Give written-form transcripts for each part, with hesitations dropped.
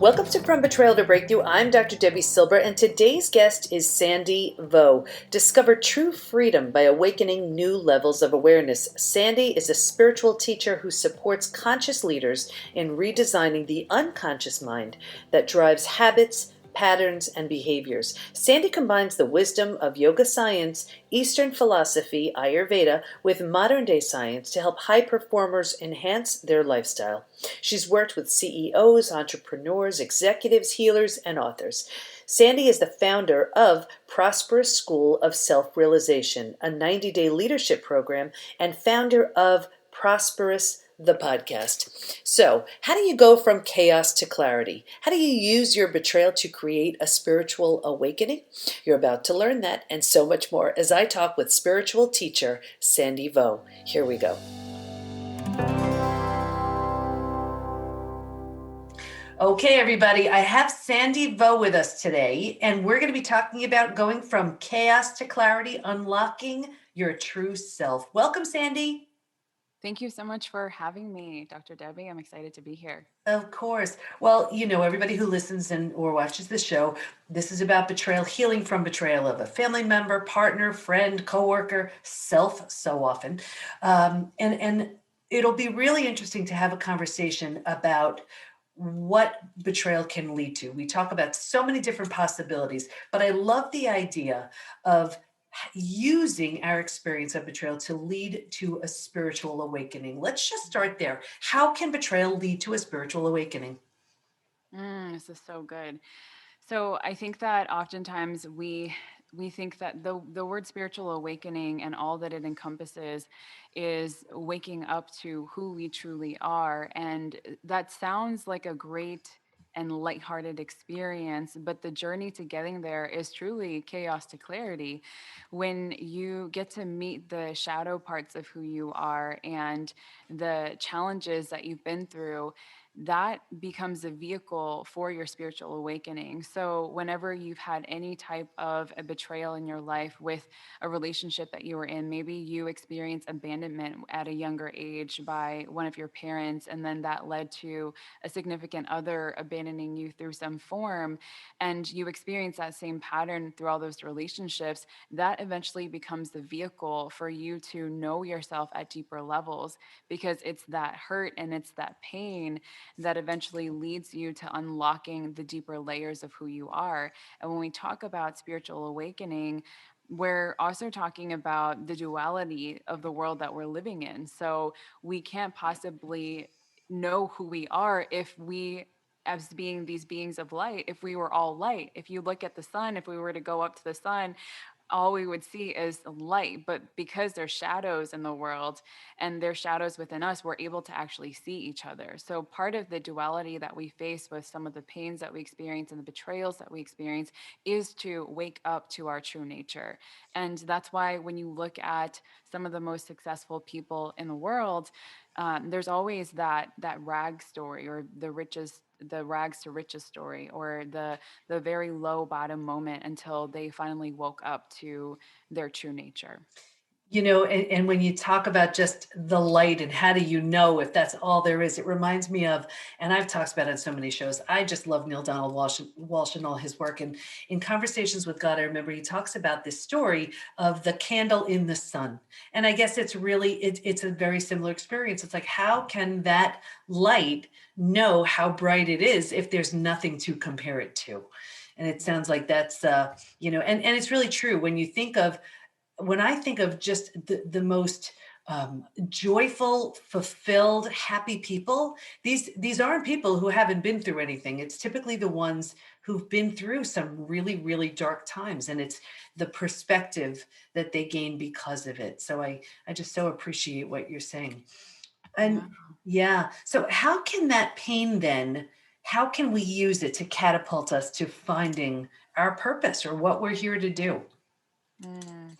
Welcome to From Betrayal to Breakthrough. I'm Dr. Debbie Silber, and today's guest is Sandy Vo. Discover true freedom by awakening new levels of awareness. Sandy is a spiritual teacher who supports conscious leaders in redesigning the unconscious mind that drives habits, patterns, and behaviors. Sandy combines the wisdom of yoga science, Eastern philosophy, Ayurveda, with modern-day science to help high performers enhance their lifestyle. She's worked with CEOs, entrepreneurs, executives, healers, and authors. Sandy is the founder of Prosperous School of Self-Realization, a 90-day leadership program, and founder of Prosperous the Podcast. So, how do you go from chaos to clarity? How do you use your betrayal to create a spiritual awakening? You're about to learn that and so much more as I talk with spiritual teacher Sandy Vo. Here we go. Okay, everybody, I have Sandy Vo with us today, and we're going to be talking about going from chaos to clarity, unlocking your true self. Welcome, Sandy. Thank you so much for having me, Dr. Debbie. I'm excited to be here. Of course. Well, everybody who listens or watches the show, this is about betrayal, healing from betrayal of a family member, partner, friend, coworker, self, so often. And it'll be really interesting to have a conversation about what betrayal can lead to. We talk about so many different possibilities, but I love the idea of using our experience of betrayal to lead to a spiritual awakening. Let's just start there. How can betrayal lead to a spiritual awakening? This is so good. So I think that oftentimes we think that the word spiritual awakening and all that it encompasses is waking up to who we truly are, and that sounds like a great and lighthearted experience, but the journey to getting there is truly chaos to clarity. When you get to meet the shadow parts of who you are and the challenges that you've been through, that becomes a vehicle for your spiritual awakening. So, whenever you've had any type of a betrayal in your life with a relationship that you were in, maybe you experienced abandonment at a younger age by one of your parents, and then that led to a significant other abandoning you through some form, and you experience that same pattern through all those relationships, that eventually becomes the vehicle for you to know yourself at deeper levels, because it's that hurt and it's that pain that eventually leads you to unlocking the deeper layers of who you are. And when we talk about spiritual awakening, we're also talking about the duality of the world that we're living in. So we can't possibly know who we are if we, as being these beings of light, if we were all light. If you look at the sun, if we were to go up to the sun, all we would see is light. But because there's shadows in the world and there's shadows within us, we're able to actually see each other. So part of the duality that we face with some of the pains that we experience and the betrayals that we experience is to wake up to our true nature. And that's why when you look at some of the most successful people in the world, there's always that rag story, or the rags to riches story, or the very low bottom moment until they finally woke up to their true nature. And when you talk about just the light and how do you know if that's all there is, it reminds me of, and I've talked about it on so many shows, I just love Neil Donald Walsh and all his work. And in Conversations with God, I remember he talks about this story of the candle in the sun. And I guess it's really, it's a very similar experience. It's like, how can that light know how bright it is if there's nothing to compare it to? And it sounds like that's, and it's really true when I think of just the most joyful, fulfilled, happy people, these aren't people who haven't been through anything. It's typically the ones who've been through some really, really dark times, and it's the perspective that they gain because of it. So I just so appreciate what you're saying. And Yeah. yeah, so how can that pain then? How can we use it to catapult us to finding our purpose or what we're here to do? Mm.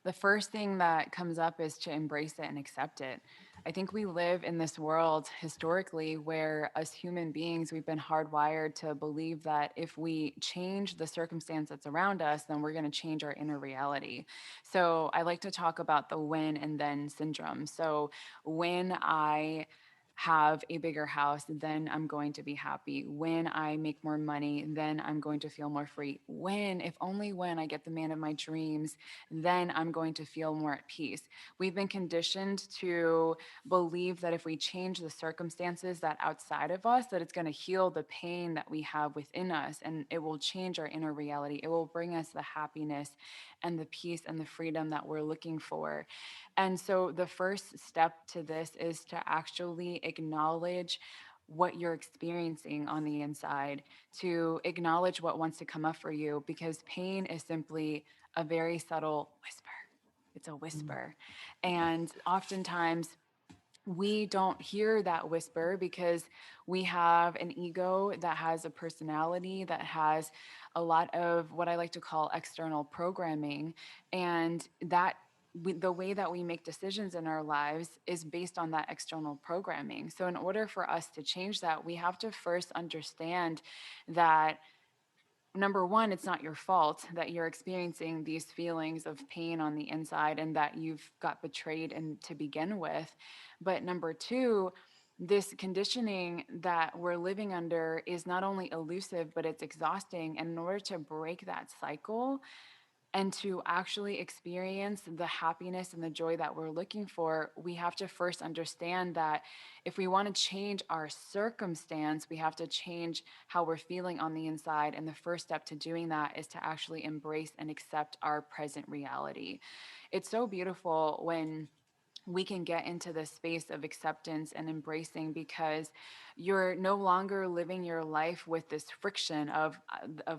The first thing that comes up is to embrace it and accept it. I think we live in this world historically where, as human beings, we've been hardwired to believe that if we change the circumstance that's around us, then we're going to change our inner reality. So I like to talk about the when and then syndrome. So when I have a bigger house, then I'm going to be happy. When I make more money, then I'm going to feel more free. When, if only when I get the man of my dreams, then I'm going to feel more at peace. We've been conditioned to believe that if we change the circumstances that outside of us, that it's going to heal the pain that we have within us, and it will change our inner reality. It will bring us the happiness and the peace and the freedom that we're looking for. And so the first step to this is to actually acknowledge what you're experiencing on the inside, to acknowledge what wants to come up for you, because pain is simply a very subtle whisper. It's a whisper. And oftentimes, we don't hear that whisper because we have an ego that has a personality that has a lot of what I like to call external programming. And the way that we make decisions in our lives is based on that external programming. So, in order for us to change that, we have to first understand that number one, it's not your fault that you're experiencing these feelings of pain on the inside and that you've got betrayed and to begin with. But number two, this conditioning that we're living under is not only elusive, but it's exhausting. And in order to break that cycle, and to actually experience the happiness and the joy that we're looking for, we have to first understand that if we want to change our circumstance, we have to change how we're feeling on the inside. And the first step to doing that is to actually embrace and accept our present reality. It's so beautiful when we can get into this space of acceptance and embracing, because you're no longer living your life with this friction of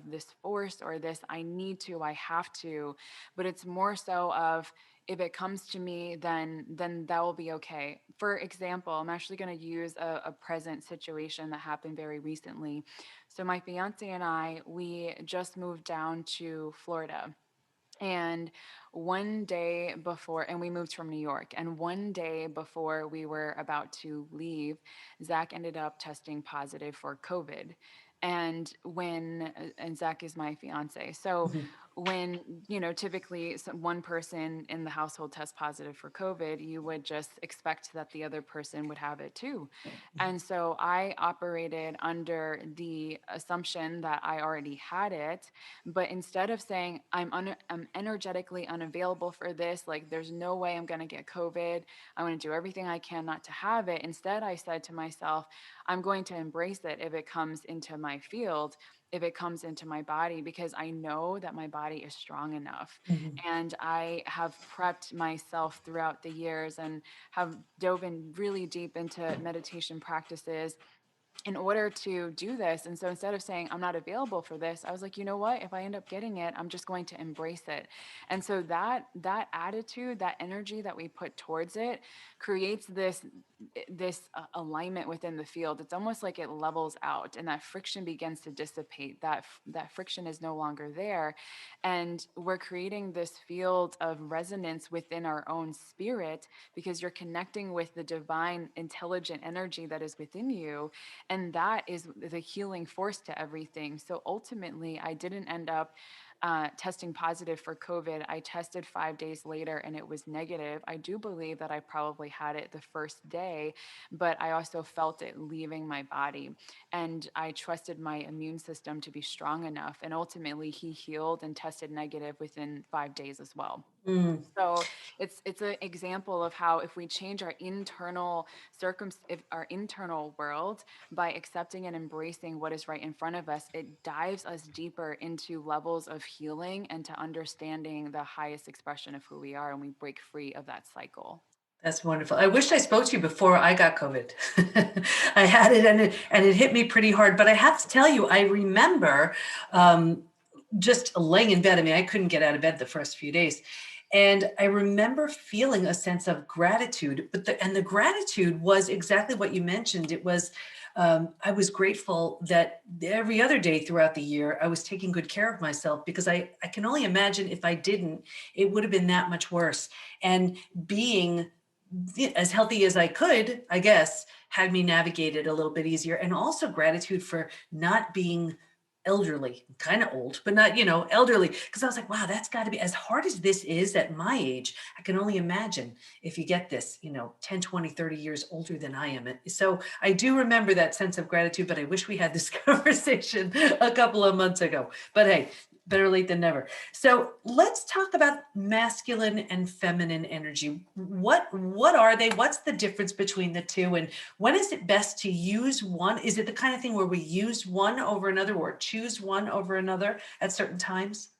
this force or this I need to, I have to, but it's more so of if it comes to me, then that will be okay. For example, I'm actually going to use a present situation that happened very recently. So my fiance and I, we just moved down to Florida. And one day before, and we moved from New York, and one day before we were about to leave, Zach ended up testing positive for COVID. And Zach is my fiance. So when, typically one person in the household tests positive for COVID, you would just expect that the other person would have it too. And so I operated under the assumption that I already had it. But instead of saying, I'm energetically unavailable for this, like there's no way I'm going to get COVID, I'm going to do everything I can not to have it. Instead, I said to myself, I'm going to embrace it if it comes into my field, if it comes into my body, because I know that my body is strong enough. Mhm. And I have prepped myself throughout the years and have dove in really deep into meditation practices in order to do this. And so instead of saying, I'm not available for this, I was like, you know what? If I end up getting it, I'm just going to embrace it. And so that attitude, that energy that we put towards it creates this alignment within the field. It's almost like it levels out and that friction begins to dissipate. That friction is no longer there. And we're creating this field of resonance within our own spirit because you're connecting with the divine intelligent energy that is within you, and that is the healing force to everything. So ultimately, I didn't end up testing positive for COVID. I tested 5 days later and it was negative. I do believe that I probably had it the first day, but I also felt it leaving my body. And I trusted my immune system to be strong enough. And ultimately, he healed and tested negative within 5 days as well. Mm. So it's an example of how if we change our if our internal world by accepting and embracing what is right in front of us, it dives us deeper into levels of healing and to understanding the highest expression of who we are, and we break free of that cycle. That's wonderful. I wish I spoke to you before I got COVID. I had it and it hit me pretty hard. But I have to tell you, I remember just laying in bed. I mean, I couldn't get out of bed the first few days. And I remember feeling a sense of gratitude, but the gratitude was exactly what you mentioned. It was, I was grateful that every other day throughout the year, I was taking good care of myself, because I can only imagine if I didn't, it would have been that much worse. And being as healthy as I could, I guess, had me navigate it a little bit easier. And also gratitude for not being elderly, kind of old, but not, elderly. Because I was like, wow, that's got to be as hard as this is at my age. I can only imagine if you get this, 10, 20, 30 years older than I am. So I do remember that sense of gratitude, but I wish we had this conversation a couple of months ago. But hey, better late than never. So let's talk about masculine and feminine energy. What are they? What's the difference between the two? And when is it best to use one? Is it the kind of thing where we use one over another or choose one over another at certain times?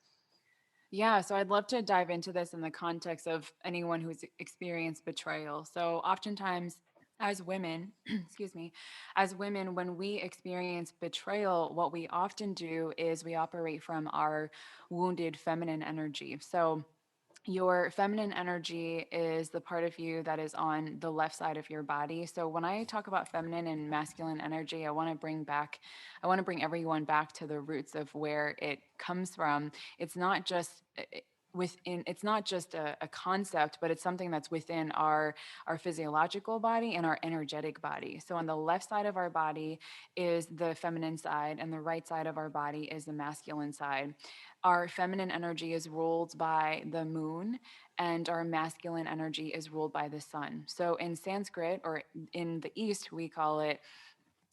Yeah, so I'd love to dive into this in the context of anyone who's experienced betrayal. So oftentimes as women, excuse me, as women, when we experience betrayal, what we often do is we operate from our wounded feminine energy. So your feminine energy is the part of you that is on the left side of your body. So when I talk about feminine and masculine energy, I want to bring everyone back to the roots of where it comes from. It's not just it's not just a concept, but it's something that's within our physiological body and our energetic body. So on the left side of our body is the feminine side, and the right side of our body is the masculine side. Our feminine energy is ruled by the moon, and our masculine energy is ruled by the sun. So in Sanskrit, or in the East, we call it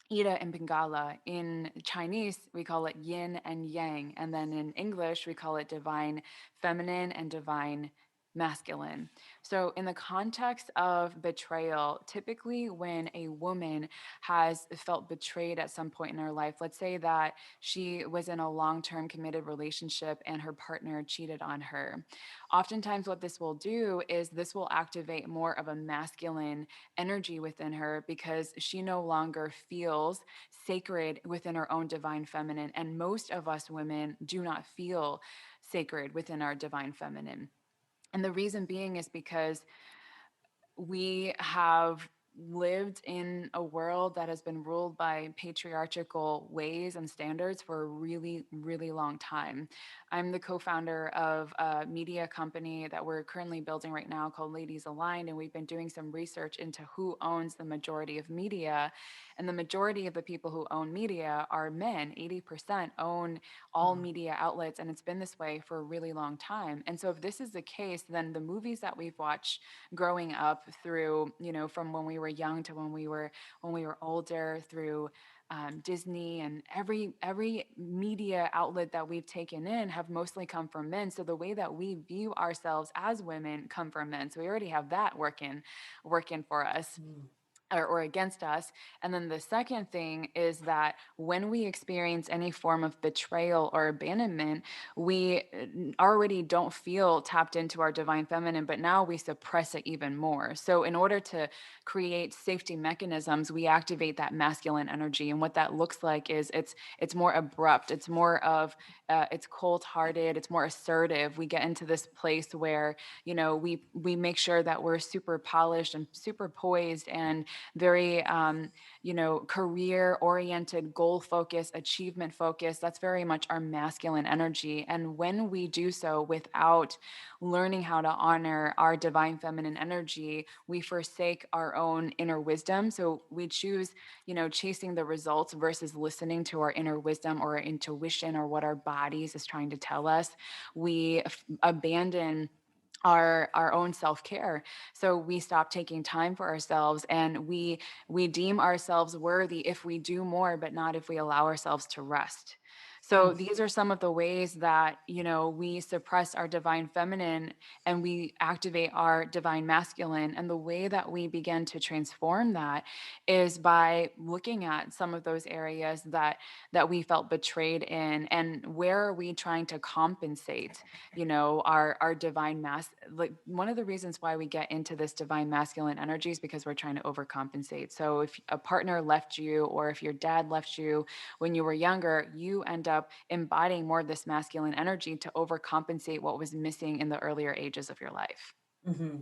Ida and Pingala. In Chinese, we call it yin and yang. And then in English, we call it divine feminine and divine masculine. So, in the context of betrayal, typically when a woman has felt betrayed at some point in her life, let's say that she was in a long term committed relationship and her partner cheated on her. Oftentimes, what this will do is this will activate more of a masculine energy within her because she no longer feels sacred within her own divine feminine. And most of us women do not feel sacred within our divine feminine. And the reason being is because we have lived in a world that has been ruled by patriarchal ways and standards for a really, really long time. I'm the co founder of a media company that we're currently building right now called Ladies Aligned, and we've been doing some research into who owns the majority of media. And the majority of the people who own media are men. 80% own all media outlets, and it's been this way for a really long time. And so, if this is the case, then the movies that we've watched growing up through, from when we were young to when we were older, through Disney and every media outlet that we've taken in have mostly come from men. So the way that we view ourselves as women come from men. So we already have that working for us, or against us. And then the second thing is that when we experience any form of betrayal or abandonment, we already don't feel tapped into our divine feminine, but now we suppress it even more. So in order to create safety mechanisms, we activate that masculine energy. And what that looks like is it's more abrupt, it's more of it's cold-hearted, it's more assertive. We get into this place where, we make sure that we're super polished and super poised and very career oriented, goal focused, achievement focused. That's very much our masculine energy. And when we do so without learning how to honor our divine feminine energy, we forsake our own inner wisdom. So we choose, chasing the results versus listening to our inner wisdom or our intuition or what our bodies is trying to tell us. We abandon our own self-care. So we stop taking time for ourselves, and we deem ourselves worthy if we do more, but not if we allow ourselves to rest. So these are some of the ways that, we suppress our divine feminine and we activate our divine masculine. And the way that we begin to transform that is by looking at some of those areas that we felt betrayed in, and where are we trying to compensate, our divine mass. Like, one of the reasons why we get into this divine masculine energy is because we're trying to overcompensate. So if a partner left you, or if your dad left you when you were younger, you end up embodying more of this masculine energy to overcompensate what was missing in the earlier ages of your life. Mm-hmm.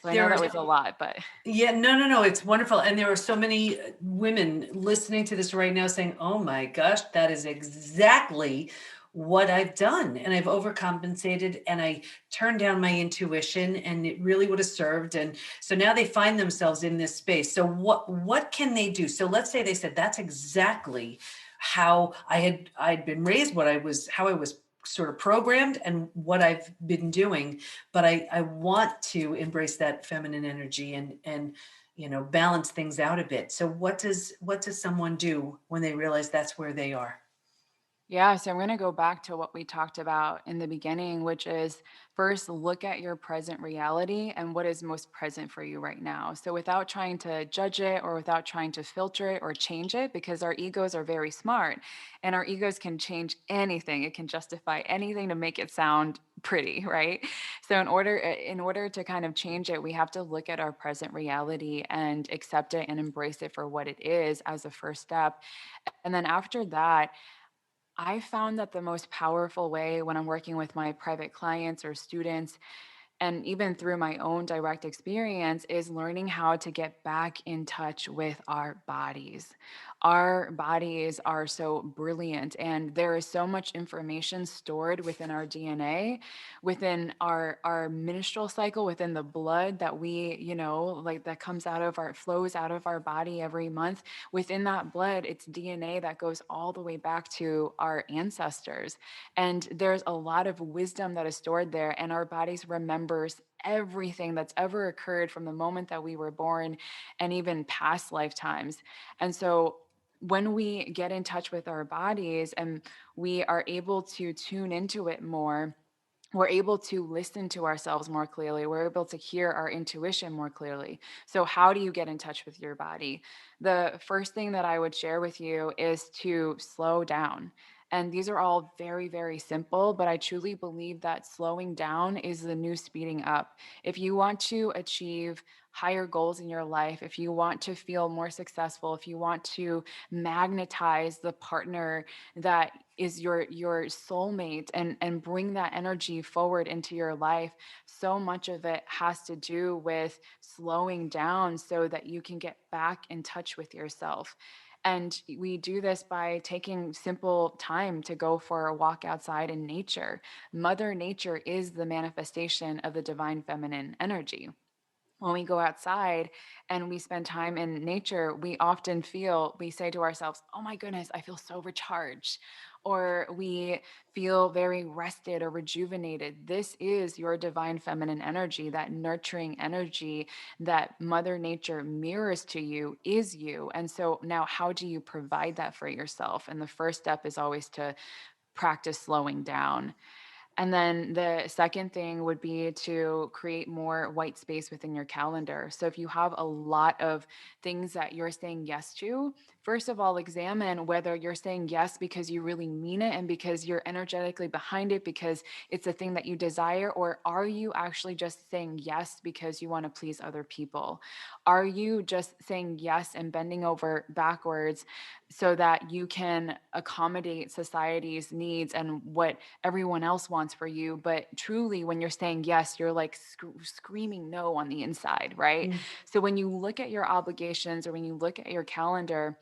So I know There are that was a lot, but Yeah, no, no, no. It's wonderful. And there are so many women listening to this right now saying, oh my gosh, that is exactly what I've done. And I've overcompensated and I turned down my intuition and it really would have served. And so now they find themselves in this space. So what can they do? So let's say they said, that's exactly how I'd been raised, how I was sort of programmed and what I've been doing. But I want to embrace that feminine energy and balance things out a bit. So what does someone do when they realize that's where they are? Yeah, so I'm going to go back to what we talked about in the beginning, which is first look at your present reality and what is most present for you right now. So without trying to judge it or without trying to filter it or change it, because our egos are very smart and our egos can change anything. It can justify anything to make it sound pretty, right? So in order to kind of change it, we have to look at our present reality and accept it and embrace it for what it is as a first step. And then after that, I found that the most powerful way when I'm working with my private clients or students and even through my own direct experience is learning how to get back in touch with our bodies. Our bodies are so brilliant and there is so much information stored within our DNA, within our menstrual cycle, within the blood that like that comes out of our flows out of our body every month. Within that blood, it's DNA that goes all the way back to our ancestors. And there's a lot of wisdom that is stored there, and our bodies remembers everything that's ever occurred from the moment that we were born and even past lifetimes. And so when we get in touch with our bodies and we are able to tune into it more, we're able to listen to ourselves more clearly. We're able to hear our intuition more clearly. So, how do you get in touch with your body? The first thing that I would share with you is to slow down. And these are all very, very simple, but I truly believe that slowing down is the new speeding up. If you want to achieve higher goals in your life, if you want to feel more successful, if you want to magnetize the partner that is your soulmate and bring that energy forward into your life, so much of it has to do with slowing down so that you can get back in touch with yourself. And we do this by taking simple time to go for a walk outside in nature. Mother nature is the manifestation of the divine feminine energy. When we go outside and we spend time in nature, we say to ourselves, oh my goodness, I feel so recharged. Or we feel very rested or rejuvenated. This is your divine feminine energy, that nurturing energy that Mother Nature mirrors to you is you. And so now, how do you provide that for yourself? And the first step is always to practice slowing down. And then the second thing would be to create more white space within your calendar. So if you have a lot of things that you're saying yes to, first of all, examine whether you're saying yes because you really mean it and because you're energetically behind it, because it's a thing that you desire, or are you actually just saying yes because you want to please other people? Are you just saying yes and bending over backwards so that you can accommodate society's needs and what everyone else wants for you, but truly when you're saying yes, you're like screaming no on the inside, right? Mm. So when you look at your obligations or when you look at your calendar,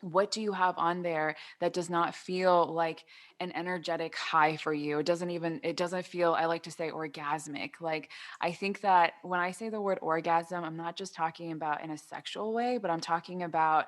what do you have on there that does not feel like an energetic high for you? It doesn't feel, I like to say, orgasmic. Like, I think that when I say the word orgasm, I'm not just talking about in a sexual way, but I'm talking about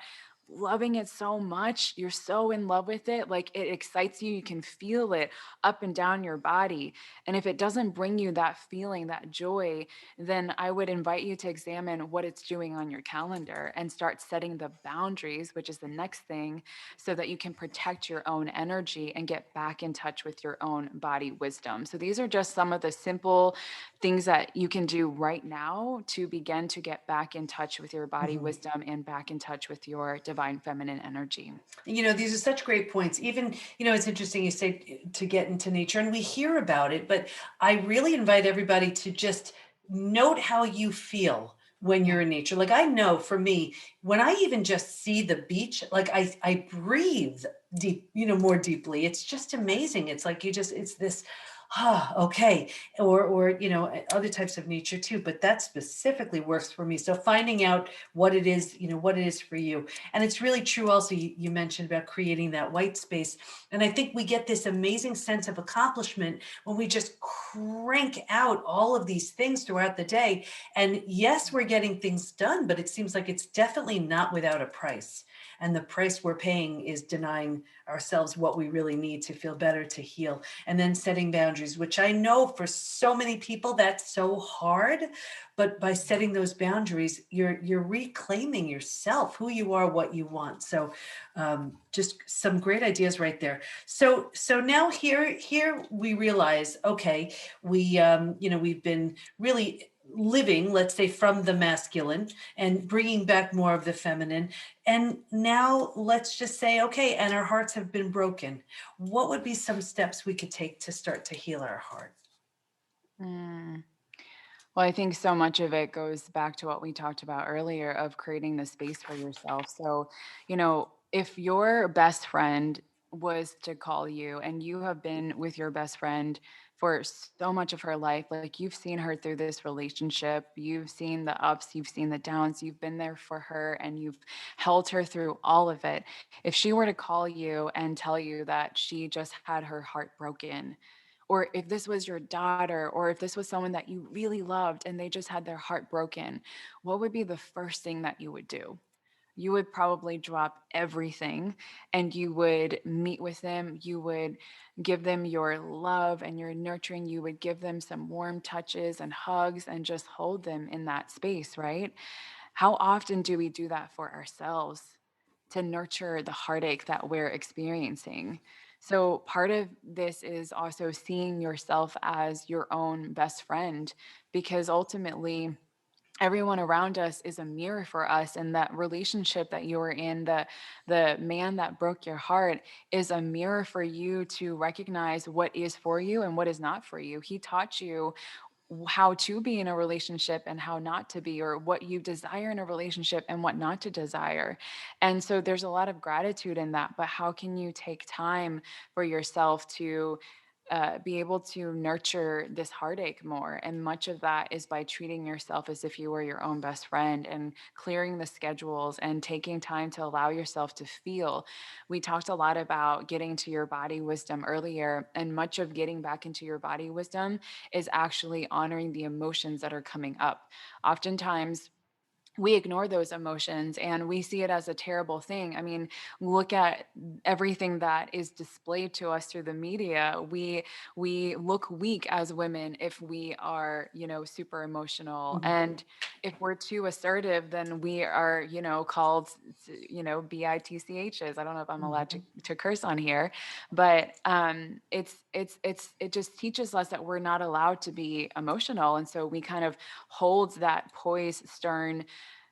loving it so much. You're so in love with it. Like, it excites you. You can feel it up and down your body. And if it doesn't bring you that feeling, that joy, then I would invite you to examine what it's doing on your calendar and start setting the boundaries, which is the next thing, so that you can protect your own energy and get back in touch with your own body wisdom. So these are just some of the simple things that you can do right now to begin to get back in touch with your body Mhm. wisdom and back in touch with your divine feminine energy. These are such great points. Even, it's interesting you say to get into nature, and we hear about it, but I really invite everybody to just note how you feel when Yeah. you're in nature. Like I know for me, when I even just see the beach, like I breathe deep, more deeply. It's just amazing. It's like it's this Okay. Or, other types of nature too, but that specifically works for me. So finding out what it is, what it is for you. And it's really true. Also, you mentioned about creating that white space. And I think we get this amazing sense of accomplishment when we just crank out all of these things throughout the day. And yes, we're getting things done, but it seems like it's definitely not without a price. And the price we're paying is denying ourselves what we really need to feel better, to heal. And then setting boundaries, which I know for so many people that's so hard, but by setting those boundaries, you're reclaiming yourself, who you are, what you want. So just some great ideas right there. So now here we realize, okay, we've been really living, let's say, from the masculine and bringing back more of the feminine. And now let's just say, okay, and our hearts have been broken. What would be some steps we could take to start to heal our heart? Mm. Well, I think so much of it goes back to what we talked about earlier of creating the space for yourself. So, if your best friend was to call you and you have been with your best friend for so much of her life, like you've seen her through this relationship, you've seen the ups, you've seen the downs, you've been there for her and you've held her through all of it. If she were to call you and tell you that she just had her heart broken, or if this was your daughter, or if this was someone that you really loved and they just had their heart broken, what would be the first thing that you would do? You would probably drop everything and you would meet with them. You would give them your love and your nurturing. You would give them some warm touches and hugs and just hold them in that space, right? How often do we do that for ourselves to nurture the heartache that we're experiencing? So, part of this is also seeing yourself as your own best friend, because ultimately, everyone around us is a mirror for us, and that relationship that you're in, the man that broke your heart, is a mirror for you to recognize what is for you and what is not for you. He taught you how to be in a relationship and how not to be, or what you desire in a relationship and what not to desire. And so there's a lot of gratitude in that, but how can you take time for yourself to be able to nurture this heartache more? And much of that is by treating yourself as if you were your own best friend and clearing the schedules and taking time to allow yourself to feel. We talked a lot about getting to your body wisdom earlier, and much of getting back into your body wisdom is actually honoring the emotions that are coming up. Oftentimes, we ignore those emotions and we see it as a terrible thing. I mean, look at everything that is displayed to us through the media. We look weak as women if we are, super emotional. Mhm. And if we're too assertive, then we are, called, bitchs. I don't know if I'm allowed Mhm. to curse on here, but it just teaches us that we're not allowed to be emotional. And so we kind of hold that poised, stern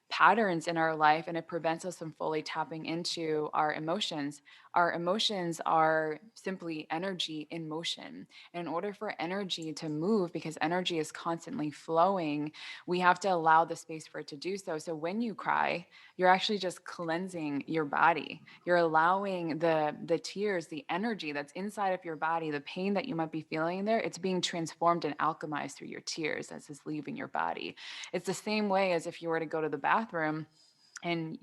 patterns in our life, and it prevents us from fully tapping into our emotions. Our emotions are simply energy in motion. And in order for energy to move, because energy is constantly flowing, we have to allow the space for it to do so. So when you cry, you're actually just cleansing your body. You're allowing the tears, the energy that's inside of your body, the pain that you might be feeling there, it's being transformed and alchemized through your tears as it's leaving your body. It's the same way as if you were to go to the bathroom and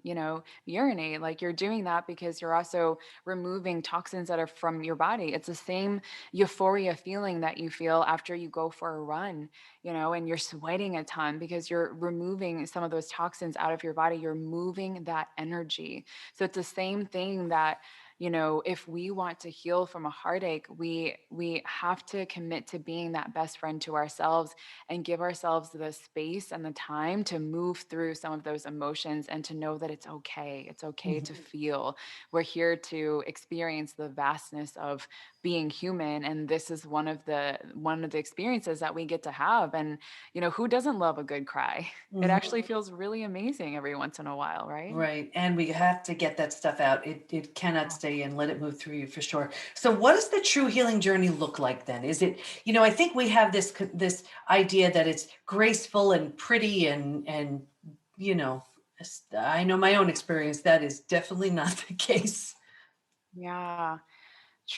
urinate. Like, you're doing that because you're also removing toxins that are from your body. It's the same euphoria feeling that you feel after you go for a run, and you're sweating a ton because you're removing some of those toxins out of your body. You're moving that energy. So it's the same thing that, if we want to heal from a heartache, we have to commit to being that best friend to ourselves and give ourselves the space and the time to move through some of those emotions and to know that it's okay. It's okay to Mhm. feel. We're here to experience the vastness of being human, and this is one of the experiences that we get to have. And who doesn't love a good cry? It Mhm. actually feels really amazing every once in a while, right? Right. And we have to get that stuff out. It cannot stay in. Let it move through you for sure. So what does the true healing journey look like then? Is it, I think we have this idea that it's graceful and pretty and you know, I know my own experience that is definitely not the case. Yeah.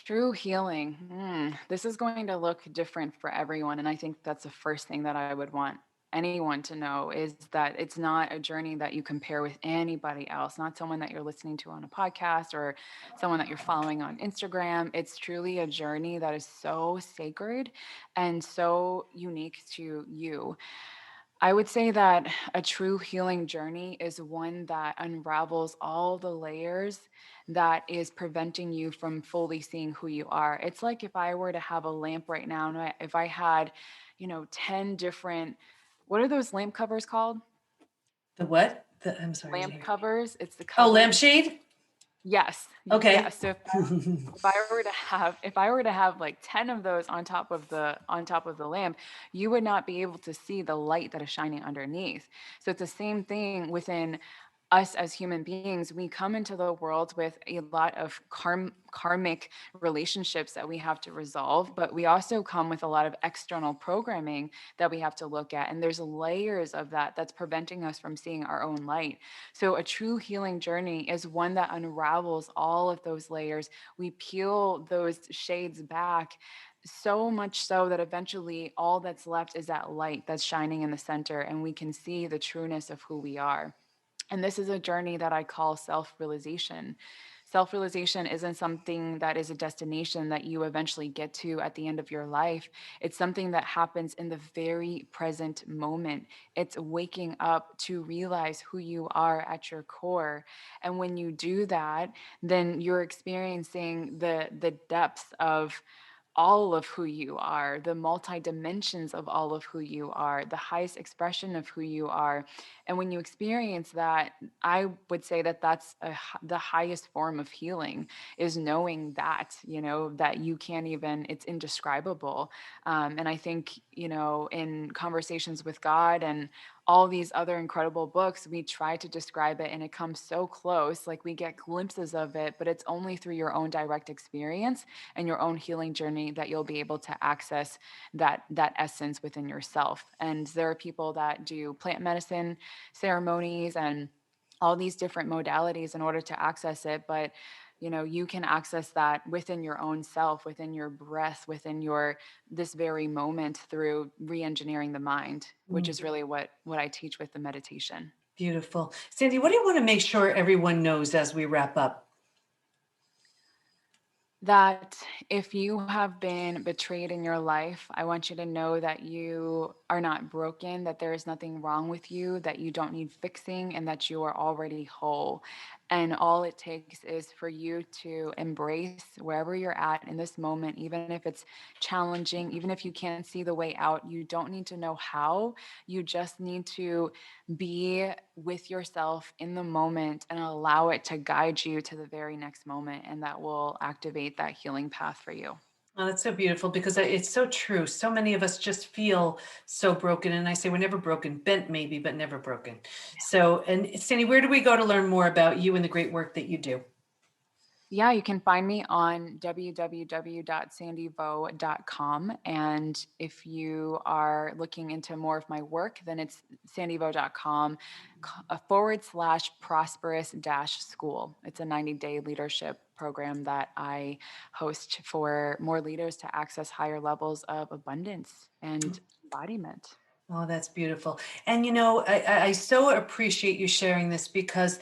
True healing. This is going to look different for everyone. And I think that's the first thing that I would want anyone to know is that it's not a journey that you compare with anybody else, not someone that you're listening to on a podcast or someone that you're following on Instagram. It's truly a journey that is so sacred and so unique to you. I would say that a true healing journey is one that unravels all the layers that is preventing you from fully seeing who you are. It's like if I were to have a lamp right now, and if I had, 10 different, what are those lamp covers called? The what? I'm sorry. Lamp covers. It's the Oh, cover. lampshade? Yes. Okay. Yes. So if I were to have like 10 of those on top of the lamp, you would not be able to see the light that is shining underneath. So it's the same thing within us as human beings. We come into the world with a lot of karmic relationships that we have to resolve, but we also come with a lot of external programming that we have to look at. And there's layers of that that's preventing us from seeing our own light. So a true healing journey is one that unravels all of those layers. We peel those shades back so much so that eventually all that's left is that light that's shining in the center, and we can see the trueness of who we are. And this is a journey that I call self realization. Self realization isn't something that is a destination that you eventually get to at the end of your life. It's something that happens in the very present moment. It's waking up to realize who you are at your core. And when you do that, then you're experiencing the depths of all of who you are, the multi dimensions of all of who you are, the highest expression of who you are. And when you experience that, I would say that that's the highest form of healing is knowing that, that you can't even, it's indescribable. And I think, in conversations with God and all these other incredible books, we try to describe it and it comes so close, like we get glimpses of it, but it's only through your own direct experience and your own healing journey that you'll be able to access that essence within yourself. And there are people that do plant medicine ceremonies and all these different modalities in order to access it, but you can access that within your own self, within your breath, within your this very moment through re-engineering the mind, which is really what I teach with the meditation. Beautiful. Sandy, what do you want to make sure everyone knows as we wrap up? That if you have been betrayed in your life, I want you to know that you are not broken, that there is nothing wrong with you, that you don't need fixing, and that you are already whole. And all it takes is for you to embrace wherever you're at in this moment, even if it's challenging, even if you can't see the way out. You don't need to know how. You just need to be with yourself in the moment and allow it to guide you to the very next moment. And that will activate that healing path for you. Oh, that's so beautiful because it's so true. So many of us just feel so broken. And I say we're never broken, bent maybe, but never broken. So, and Sandy, where do we go to learn more about you and the great work that you do? Yeah, you can find me on www.sandyvo.com. And if you are looking into more of my work, then it's sandyvo.com /prosperous school. It's a 90-day leadership program that I host for more leaders to access higher levels of abundance and embodiment. Oh, that's beautiful. And I so appreciate you sharing this because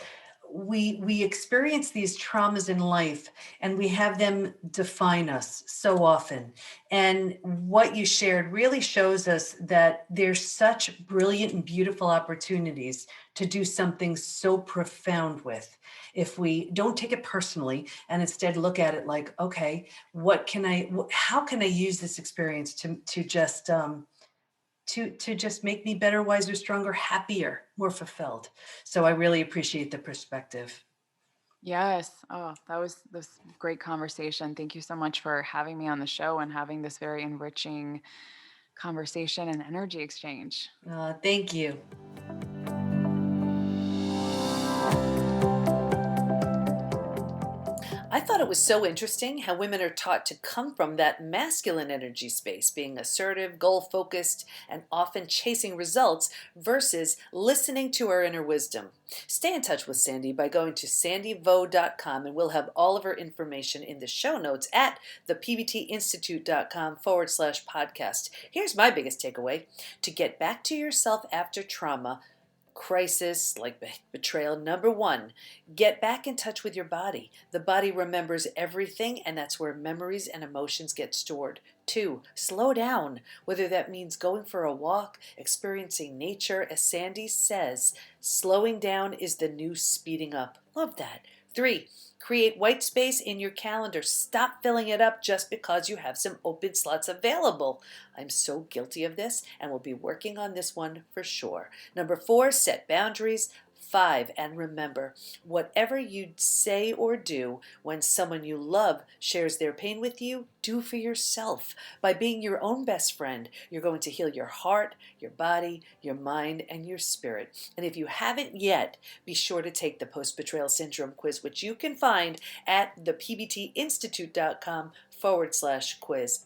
we experience these traumas in life and we have them define us so often. And what you shared really shows us that there's such brilliant and beautiful opportunities to do something so profound with if we don't take it personally and instead look at it like, okay, how can I use this experience to just to just make me better, wiser, stronger, happier, more fulfilled. So I really appreciate the perspective. Yes. Oh, that was this great conversation. Thank you so much for having me on the show and having this very enriching conversation and energy exchange. Thank you. I thought it was so interesting how women are taught to come from that masculine energy space, being assertive, goal-focused, and often chasing results versus listening to our inner wisdom. Stay in touch with Sandy by going to sandyvo.com, and we'll have all of her information in the show notes at thepbtinstitute.com/podcast. Here's my biggest takeaway. To get back to yourself after trauma, crisis like betrayal, number one, get back in touch with your body. The body remembers everything, and that's where memories and emotions get stored. Two, slow down, whether that means going for a walk, experiencing nature. As Sandy says, slowing down is the new speeding up. Love that. Three, create white space in your calendar. Stop filling it up just because you have some open slots available. I'm so guilty of this, and we'll be working on this one for sure. Number four, set boundaries. Five, and remember, whatever you say or do when someone you love shares their pain with you, do for yourself. By being your own best friend, you're going to heal your heart, your body, your mind, and your spirit. And if you haven't yet, be sure to take the Post-Betrayal Syndrome quiz, which you can find at thepbtinstitute.com/quiz.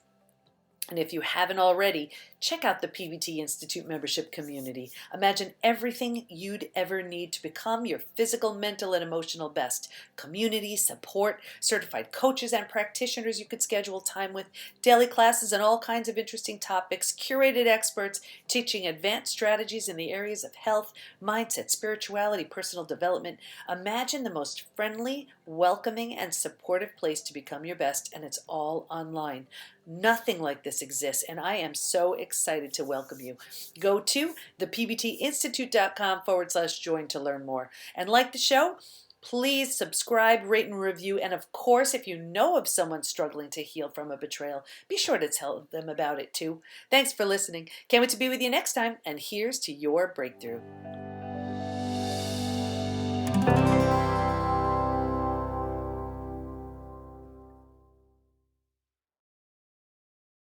And if you haven't already, check out the PBT Institute membership community. Imagine everything you'd ever need to become your physical, mental, and emotional best. Community, support, certified coaches and practitioners you could schedule time with, daily classes on all kinds of interesting topics, curated experts teaching advanced strategies in the areas of health, mindset, spirituality, personal development. Imagine the most friendly, welcoming, and supportive place to become your best, and it's all online. Nothing like this exists, and I am so excited to welcome you. Go to thepbtinstitute.com/join to learn more. And like the show, please subscribe, rate, and review. And of course, if you know of someone struggling to heal from a betrayal, be sure to tell them about it too. Thanks for listening. Can't wait to be with you next time, and here's to your breakthrough.